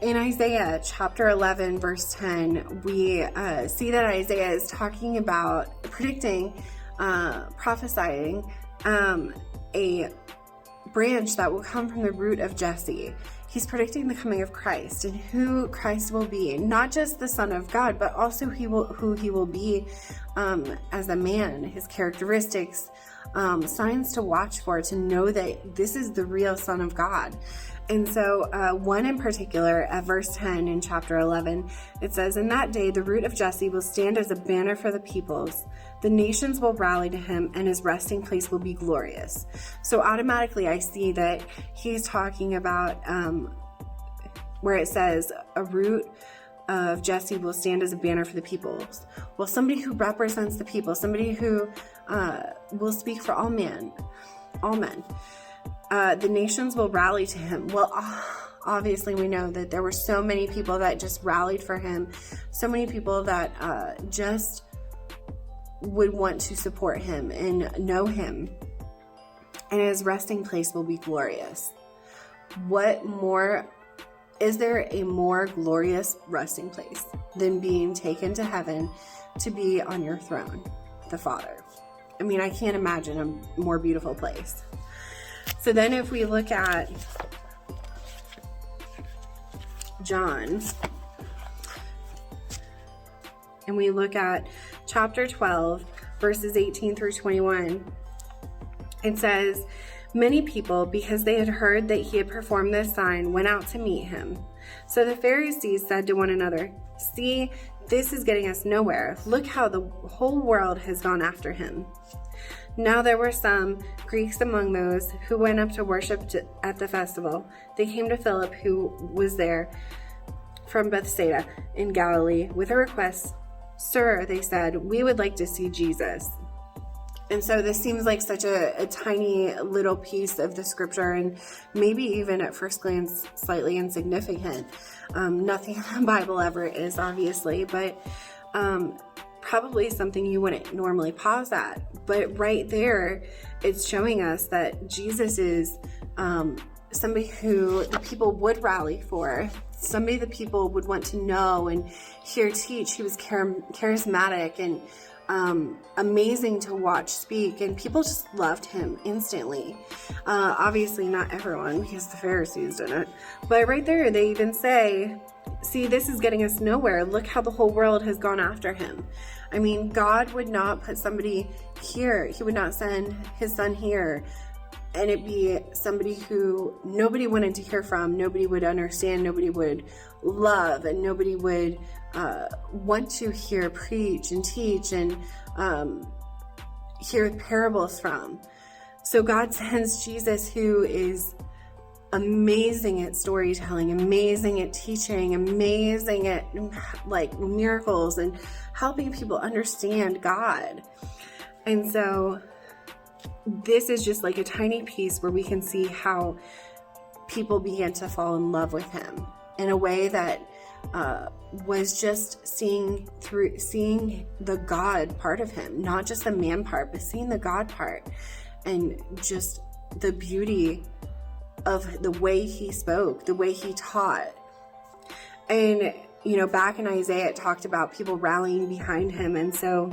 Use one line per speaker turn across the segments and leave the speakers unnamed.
in Isaiah chapter 11, verse 10, we see that Isaiah is talking about predicting, prophesying a branch that will come from the root of Jesse. He's predicting the coming of Christ and who Christ will be, not just the Son of God, but also who he will be as a man, his characteristics, signs to watch for, to know that this is the real Son of God. And so one in particular, at verse 10 in chapter 11, it says, "In that day the root of Jesse will stand as a banner for the peoples. The nations will rally to him, and his resting place will be glorious." So automatically I see that he's talking about where it says a root of Jesse will stand as a banner for the peoples. Well, somebody who represents the people, somebody who will speak for all men. The nations will rally to him. Well, obviously we know that there were so many people that just rallied for him, so many people that just would want to support him and know him, and his resting place will be glorious. What more, is there a more glorious resting place than being taken to heaven to be on your throne, the Father? I mean, I can't imagine a more beautiful place. So then if we look at John, and we look at chapter 12, verses 18 through 21, it says, "Many people, because they had heard that he had performed this sign, went out to meet him. So the Pharisees said to one another, 'See, this is getting us nowhere. Look how the whole world has gone after him.' Now there were some Greeks among those who went up to worship at the festival. They came to Philip, who was there from Bethsaida in Galilee, with a request. 'Sir,' they said, 'we would like to see Jesus.'" And so this seems like such a tiny little piece of the scripture, and maybe even at first glance slightly insignificant. Nothing in the Bible ever is, obviously, but probably something you wouldn't normally pause at. But right there, it's showing us that Jesus is somebody who the people would rally for, somebody the people would want to know and hear teach. He was charismatic and amazing to watch speak, and people just loved him instantly. Obviously not everyone, because the Pharisees didn't, but right there they even say, "See, this is getting us nowhere. Look how the whole world has gone after him." I mean, God would not put somebody here. He would not send his son here and it be somebody who nobody wanted to hear from, nobody would understand, nobody would love, and nobody would want to hear preach and teach and hear parables from. So God sends Jesus, who is amazing at storytelling, amazing at teaching, amazing at like miracles and helping people understand God. And so this is just like a tiny piece where we can see how people began to fall in love with him in a way that was just seeing the God part of him, not just the man part, but seeing the God part, and just the beauty of the way he spoke, the way he taught. And back in Isaiah, it talked about people rallying behind him, and so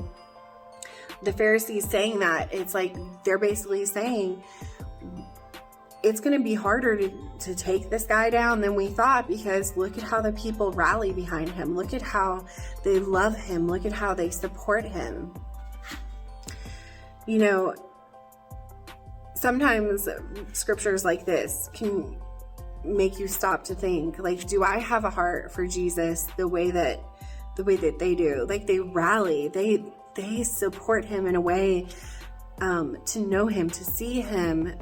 the Pharisees saying that, it's like they're basically saying it's going to be harder to take this guy down than we thought, because look at how the people rally behind him. Look at how they love him. Look at how they support him. Sometimes scriptures like this can make you stop to think, like, do I have a heart for Jesus the way that they do? Like, they rally, they support him in a way to know him, to see him.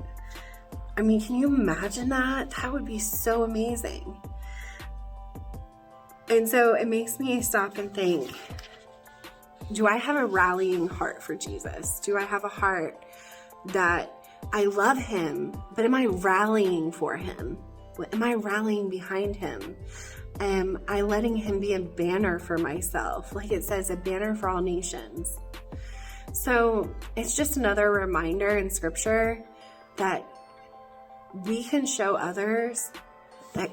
I mean, can you imagine that? That would be so amazing. And so it makes me stop and think, do I have a rallying heart for Jesus? Do I have a heart that I love him, but am I rallying for him? Am I rallying behind him? Am I letting him be a banner for myself? Like it says, a banner for all nations. So it's just another reminder in scripture that we can show others that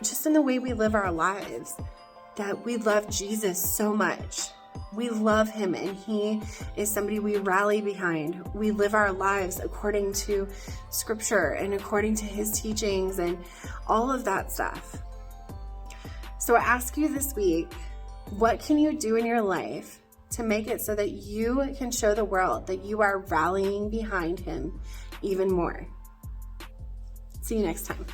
just in the way we live our lives, that we love Jesus so much. We love him, and he is somebody we rally behind. We live our lives according to scripture and according to his teachings and all of that stuff. So I ask you this week, what can you do in your life to make it so that you can show the world that you are rallying behind him even more? See you next time.